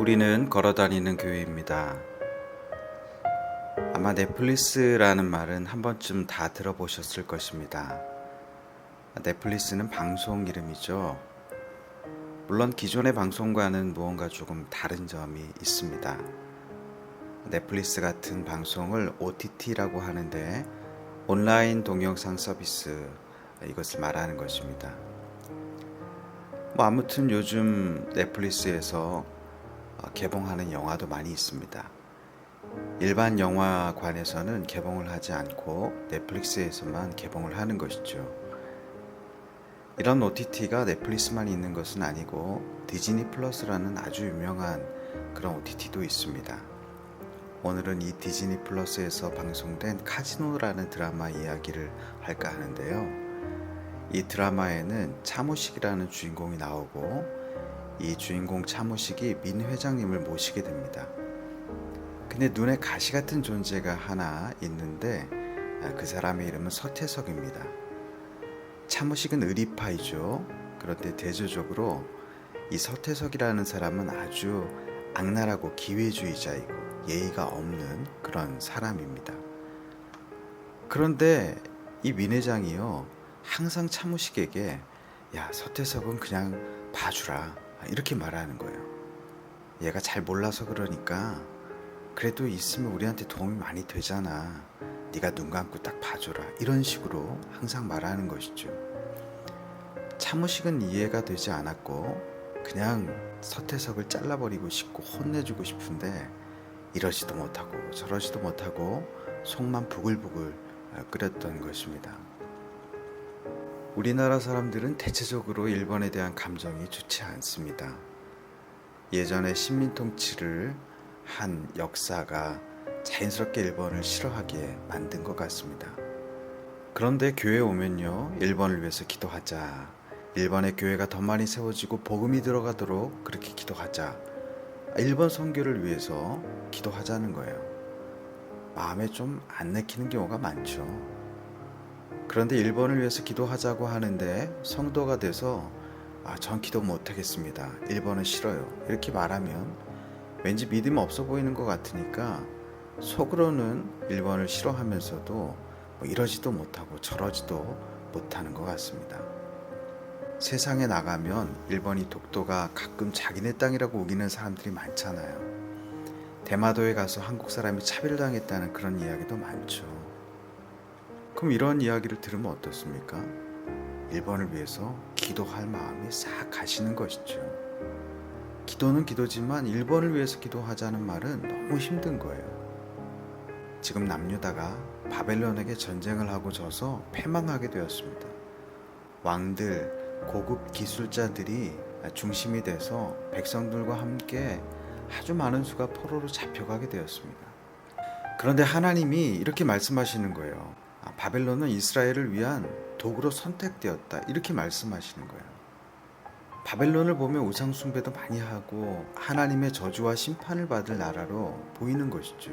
우리는 걸어다니는 교회입니다. 아마 넷플릭스라는 말은 한 번쯤 다 들어보셨을 것입니다. 넷플릭스는 방송 이름이죠. 물론 기존의 방송과는 무언가 조금 다른 점이 있습니다. 넷플릭스 같은 방송을 OTT라고 하는데 온라인 동영상 서비스, 이것을 말하는 것입니다. 아무튼 요즘 넷플릭스에서 개봉하는 영화도 많이 있습니다. 일반 영화관에서는 개봉을 하지 않고 넷플릭스에서만 개봉을 하는 것이죠. 이런 OTT가 넷플릭스만 있는 것은 아니고 디즈니 플러스라는 아주 유명한 그런 OTT도 있습니다. 오늘은 이 디즈니 플러스에서 방송된 카지노라는 드라마 이야기를 할까 하는데요. 이 드라마에는 차무식이라는 주인공이 나오고 이 주인공 차무식이 민 회장님을 모시게 됩니다. 근데 눈에 가시 같은 존재가 하나 있는데 그 사람의 이름은 서태석입니다. 차무식은 의리파이죠. 그런데 대조적으로 이 서태석이라는 사람은 아주 악랄하고 기회주의자이고 예의가 없는 그런 사람입니다. 그런데 이 민 회장이요, 항상 차무식에게 야, 서태석은 그냥 봐주라, 이렇게 말하는 거예요. 얘가 잘 몰라서 그러니까 그래도 있으면 우리한테 도움이 많이 되잖아. 네가 눈 감고 딱 봐줘라, 이런 식으로 항상 말하는 것이죠. 차무식은 이해가 되지 않았고 그냥 서태석을 잘라버리고 싶고 혼내주고 싶은데 이러지도 못하고 저러지도 못하고 속만 부글부글 끓였던 것입니다. 우리나라 사람들은 대체적으로 일본에 대한 감정이 좋지 않습니다. 예전에 식민 통치를 한 역사가 자연스럽게 일본을 싫어하게 만든 것 같습니다. 그런데 교회에 오면요, 일본을 위해서 기도하자, 일본의 교회가 더 많이 세워지고 복음이 들어가도록 그렇게 기도하자, 일본 선교를 위해서 기도하자는 거예요. 마음에 좀 안 내키는 경우가 많죠. 그런데 일본을 위해서 기도하자고 하는데 성도가 돼서 전 기도 못하겠습니다, 일본은 싫어요, 이렇게 말하면 왠지 믿음 없어 보이는 것 같으니까 속으로는 일본을 싫어하면서도 이러지도 못하고 저러지도 못하는 것 같습니다. 세상에 나가면 일본이 독도가 가끔 자기네 땅이라고 우기는 사람들이 많잖아요. 대마도에 가서 한국 사람이 차별당했다는 그런 이야기도 많죠. 그럼 이런 이야기를 들으면 어떻습니까? 일본을 위해서 기도할 마음이 싹 가시는 것이죠. 기도는 기도지만 일본을 위해서 기도하자는 말은 너무 힘든 거예요. 지금 남유다가 바벨론에게 전쟁을 하고 져서 패망하게 되었습니다. 왕들, 고급 기술자들이 중심이 돼서 백성들과 함께 아주 많은 수가 포로로 잡혀가게 되었습니다. 그런데 하나님이 이렇게 말씀하시는 거예요. 바벨론은 이스라엘을 위한 도구로 선택되었다, 이렇게 말씀하시는 거예요. 바벨론을 보면 우상 숭배도 많이 하고 하나님의 저주와 심판을 받을 나라로 보이는 것이죠.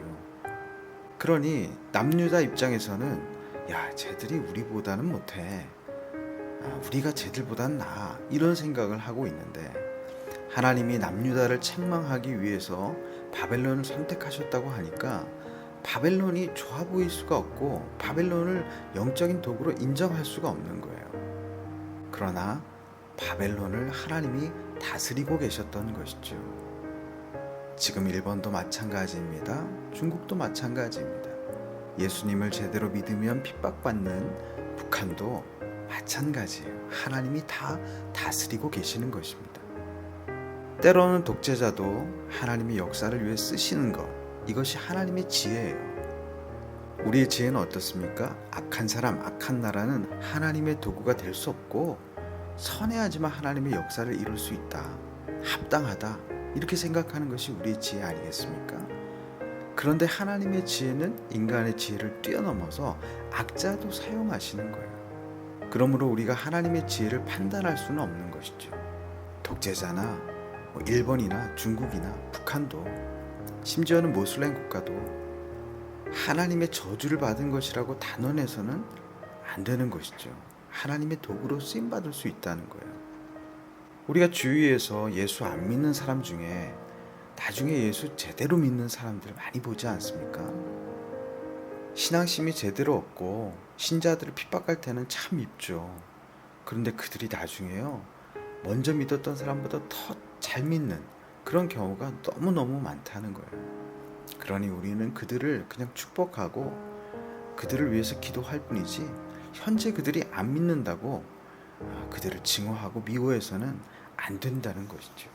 그러니 남유다 입장에서는 야, 쟤들이 우리보다는 못해, 우리가 쟤들보단 나아, 이런 생각을 하고 있는데 하나님이 남유다를 책망하기 위해서 바벨론을 선택하셨다고 하니까 바벨론이 좋아 보일 수가 없고 바벨론을 영적인 도구로 인정할 수가 없는 거예요. 그러나 바벨론을 하나님이 다스리고 계셨던 것이죠. 지금 일본도 마찬가지입니다. 중국도 마찬가지입니다. 예수님을 제대로 믿으면 핍박받는 북한도 마찬가지예요. 하나님이 다 다스리고 계시는 것입니다. 때로는 독재자도 하나님의 역사를 위해 쓰시는 것, 이것이 하나님의 지혜예요. 우리의 지혜는 어떻습니까? 악한 사람, 악한 나라는 하나님의 도구가 될 수 없고 선해야지만 하나님의 역사를 이룰 수 있다, 합당하다, 이렇게 생각하는 것이 우리의 지혜 아니겠습니까? 그런데 하나님의 지혜는 인간의 지혜를 뛰어넘어서 악자도 사용하시는 거예요. 그러므로 우리가 하나님의 지혜를 판단할 수는 없는 것이죠. 독재자나 일본이나 중국이나 북한도, 심지어는 모슬렘 국가도 하나님의 저주를 받은 것이라고 단언해서는 안 되는 것이죠. 하나님의 도구로 쓰임받을 수 있다는 거예요. 우리가 주위에서 예수 안 믿는 사람 중에 나중에 예수 제대로 믿는 사람들 많이 보지 않습니까? 신앙심이 제대로 없고 신자들을 핍박할 때는 참 밉죠. 그런데 그들이 나중에요, 먼저 믿었던 사람보다 더 잘 믿는 그런 경우가 너무너무 많다는 거예요. 그러니 우리는 그들을 그냥 축복하고 그들을 위해서 기도할 뿐이지, 현재 그들이 안 믿는다고 그들을 증오하고 미워해서는 안 된다는 것이죠.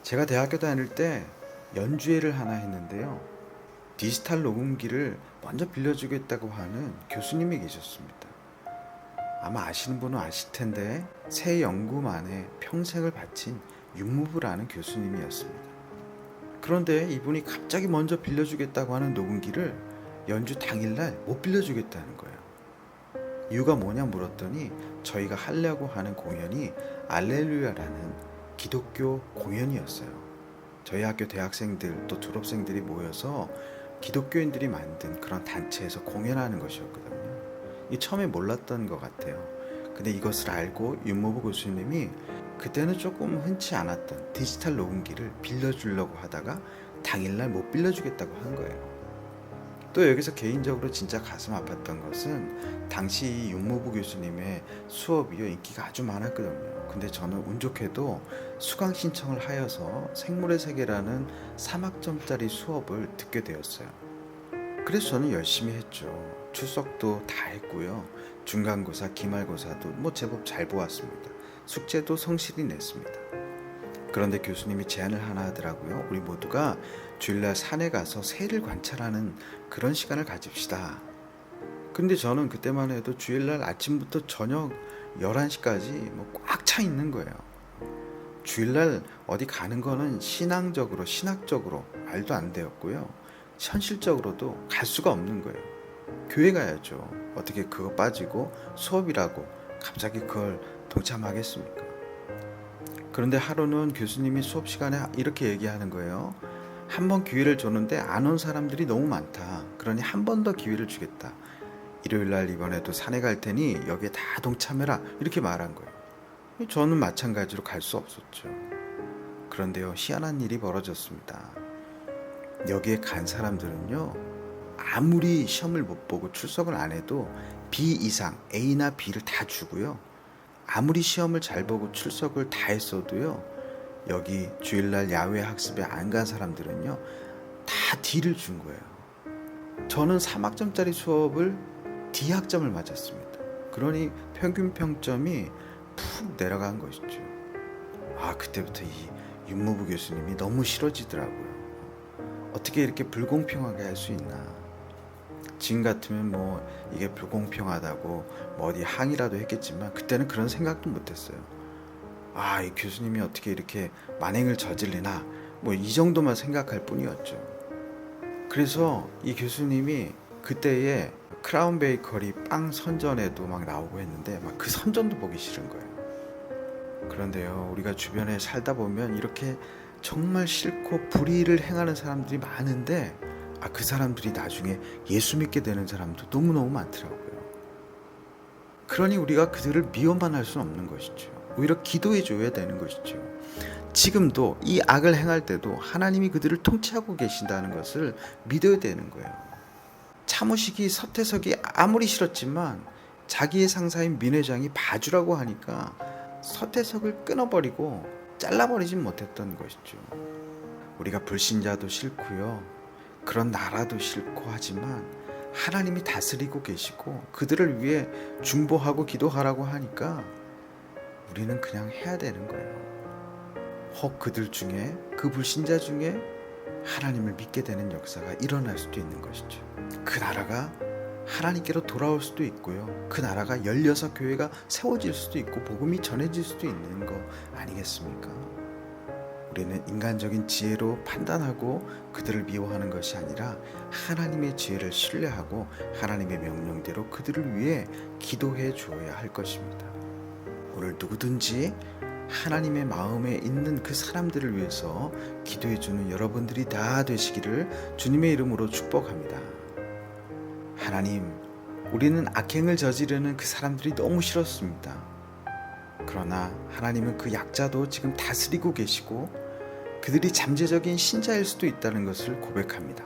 제가 대학교 다닐 때 연주회를 하나 했는데요, 디지털 녹음기를 먼저 빌려주겠다고 하는 교수님이 계셨습니다. 아마 아시는 분은 아실 텐데 새 연구만에 평생을 바친 윤무부라는 교수님이었습니다. 그런데 이분이 갑자기 먼저 빌려주겠다고 하는 녹음기를 연주 당일날 못 빌려주겠다는 거예요. 이유가 뭐냐 물었더니 저희가 하려고 하는 공연이 알렐루야라는 기독교 공연이었어요. 저희 학교 대학생들 또 졸업생들이 모여서 기독교인들이 만든 그런 단체에서 공연하는 것이었거든요. 이 처음에 몰랐던 것 같아요. 근데 이것을 알고 윤모부 교수님이 그때는 조금 흔치 않았던 디지털 녹음기를 빌려주려고 하다가 당일날 못 빌려주겠다고 한 거예요. 또 여기서 개인적으로 진짜 가슴 아팠던 것은 당시 윤모부 교수님의 수업이요, 인기가 아주 많았거든요. 근데 저는 운 좋게도 수강 신청을 하여서 생물의 세계라는 3학점짜리 수업을 듣게 되었어요. 그래서 저는 열심히 했죠. 출석도 다 했고요. 중간고사, 기말고사도 제법 잘 보았습니다. 숙제도 성실히 냈습니다. 그런데 교수님이 제안을 하나 하더라고요. 우리 모두가 주일날 산에 가서 새를 관찰하는 그런 시간을 가집시다. 근데 저는 그때만 해도 주일날 아침부터 저녁 11시까지 꽉 차 있는 거예요. 주일날 어디 가는 거는 신학적으로 말도 안 되었고요. 현실적으로도 갈 수가 없는 거예요. 교회 가야죠. 어떻게 그거 빠지고 수업이라고 갑자기 그걸 동참하겠습니까? 그런데 하루는 교수님이 수업 시간에 이렇게 얘기하는 거예요. 한 번 기회를 줬는데 안 온 사람들이 너무 많다. 그러니 한 번 더 기회를 주겠다. 일요일날 이번에도 산에 갈 테니 여기에 다 동참해라. 이렇게 말한 거예요. 저는 마찬가지로 갈 수 없었죠. 그런데요, 희한한 일이 벌어졌습니다. 여기에 간 사람들은요, 아무리 시험을 못 보고 출석을 안 해도 B 이상 A나 B를 다 주고요, 아무리 시험을 잘 보고 출석을 다 했어도요, 여기 주일날 야외 학습에 안 간 사람들은요 다 D를 준 거예요. 저는 3학점짜리 수업을 D학점을 맞았습니다. 그러니 평균 평점이 푹 내려간 것이죠. 그때부터 이 윤모부 교수님이 너무 싫어지더라고요. 어떻게 이렇게 불공평하게 할 수 있나. 지금 같으면 이게 불공평하다고 어디 항의라도 했겠지만 그때는 그런 생각도 못했어요. 이 교수님이 어떻게 이렇게 만행을 저질리나 이 정도만 생각할 뿐이었죠. 그래서 이 교수님이 그때에 크라운 베이커리 빵 선전에도 나오고 했는데 그 선전도 보기 싫은 거예요. 그런데요, 우리가 주변에 살다 보면 이렇게 정말 싫고 불의를 행하는 사람들이 많은데 그 사람들이 나중에 예수 믿게 되는 사람도 너무너무 많더라고요. 그러니 우리가 그들을 미워만 할 수는 없는 것이죠. 오히려 기도해 줘야 되는 것이죠. 지금도 이 악을 행할 때도 하나님이 그들을 통치하고 계신다는 것을 믿어야 되는 거예요. 차무식이 서태석이 아무리 싫었지만 자기의 상사인 민 회장이 봐주라고 하니까 서태석을 끊어버리고 잘라버리진 못했던 것이죠. 우리가 불신자도 싫고요, 그런 나라도 싫고 하지만 하나님이 다스리고 계시고 그들을 위해 중보하고 기도하라고 하니까 우리는 그냥 해야 되는 거예요. 혹 그들 중에, 그 불신자 중에 하나님을 믿게 되는 역사가 일어날 수도 있는 것이죠. 그 나라가 하나님께로 돌아올 수도 있고요, 그 나라가 열려서 교회가 세워질 수도 있고 복음이 전해질 수도 있는 거 아니겠습니까? 우리는 인간적인 지혜로 판단하고 그들을 미워하는 것이 아니라 하나님의 지혜를 신뢰하고 하나님의 명령대로 그들을 위해 기도해 주어야 할 것입니다. 오늘 누구든지 하나님의 마음에 있는 그 사람들을 위해서 기도해 주는 여러분들이 다 되시기를 주님의 이름으로 축복합니다. 하나님, 우리는 악행을 저지르는 그 사람들이 너무 싫었습니다. 그러나 하나님은 그 약자도 지금 다스리고 계시고 그들이 잠재적인 신자일 수도 있다는 것을 고백합니다.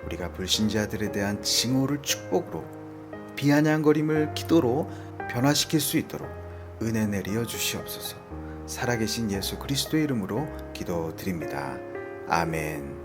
우리가 불신자들에 대한 징후를 축복으로, 비아냥거림을 기도로 변화시킬 수 있도록 은혜 내리어 주시옵소서. 살아계신 예수 그리스도의 이름으로 기도드립니다. 아멘.